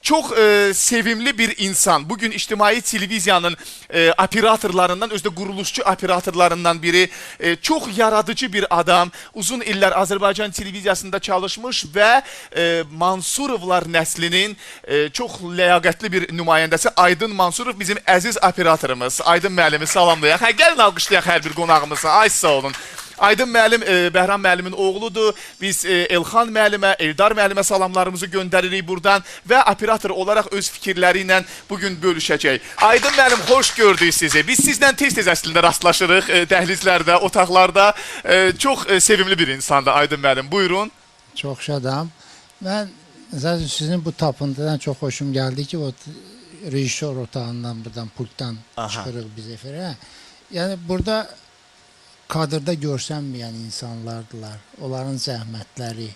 Çok sevimli bir insan. Bugün ictimai televiziyanın operatorlarından, özde quruluşçu operatorlarından biri. Çok yaradıcı bir adam. Uzun iller Azərbaycan televiziyasında çalışmış ve Mansurovlar nəslinin çok ləyaqətli bir nümayəndəsi Aydın Mansurov bizim əziz operatorumuz. Aydın müəllimi salamlayaq. Gəlin alqışlayaq hər bir qonağımızı. Ay sağ olun. Aydın müəllim Bəhram müəllimin oğludur. Biz Elxan müəllimə, Eldar müəllimə salamlarımızı göndəririk buradan və operator olaraq öz fikirləri ilə bugün bölüşəcək. Aydın müəllim, xoş gördük sizi. Biz sizlə tez-tez əslində rastlaşırıq dəhlizlərdə, otaqlarda. Çox sevimli bir insandır Aydın müəllim. Buyurun. Çok şadam. Ben zaten sizin bu tapıntıdan çok hoşum geldi ki o rejisör otağından buradan pulttan çıkarır biz efere. Yani burada kadrda görsənməyən insanlardılar. Onların zəhmətləri,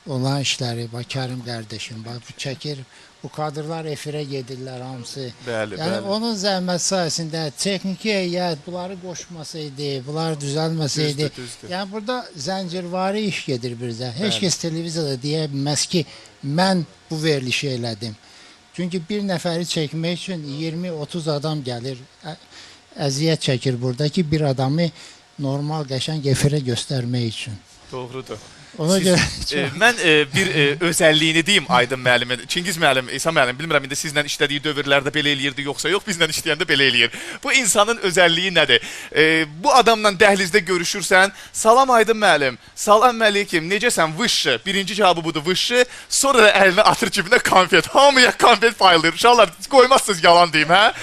onların işləri, bax Kərim qardaşım, bax bu çəkir, bu kadrlar efirə gedirlər hamısı. Bəli, yəni bəli. onun zəhmət sayəsində texniki heyət bunları qoşmasaydı, bunlar düzəlməsəydi. Düzdür. Yəni burada zəncirvari iş gedir birdə. Heç kəs televiziyada deyə bilməz ki, mən bu verilişi elədim. Çünki bir nəfəri çəkmək üçün 20-30 adam gəlir, əziyyət çəkir burada ki, bir adamı normal qəşəng efirə göstərmək üçün. Doğrudur. Ona görə Mən bir özəlliyini deyim Aydın müəllimin. Çingiz müəllim, İsa müəllim, bilmirəm indi sizlə işlədiyi dövrlərdə belə eləyirdi yoxsa yox, bizlə işləyəndə belə eləyir. Bu insanın özəlliyi nədir? Bu adamla dəhlizdə görüşürsən, salam Aydın müəllim, salam məlikim, necəsən, vışı? Birinci cavabı budur, vışı. Sonra da əlinə atır cibinə konfet. Hamıya konfet paylayır. Uşaqlar, qoymazsınız yalan deyim, hə?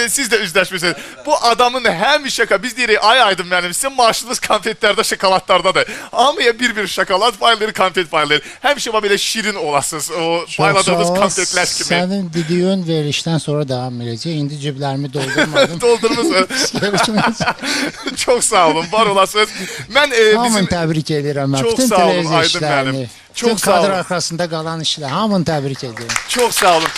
Siz də üzləşmişsiniz. Bu adamın həmişə, biz deyirik, ay Aydın müəllim, sizin maaşınız konfetlərdə, şokoladlardadır. Hamıya bir şokolad paylayır, konfet paylayır. Həmişə belə şirin olasınız o payladığınız konfetlər kimi. Sənin dediyin verilişdən sonra devam edəcək. İndi ciblərimi doldurmadım. Doldurmuşsunuz. Çok sağ olun, var olasınız. Mən Hamını təbrik edirəm. Çox Bütün sağ olun televiziya Aydın müəllim. işlərini, Çox bütün sağ olun. kadr arxasında qalan işlər. Hamını təbrik edirəm. Çok sağ olun.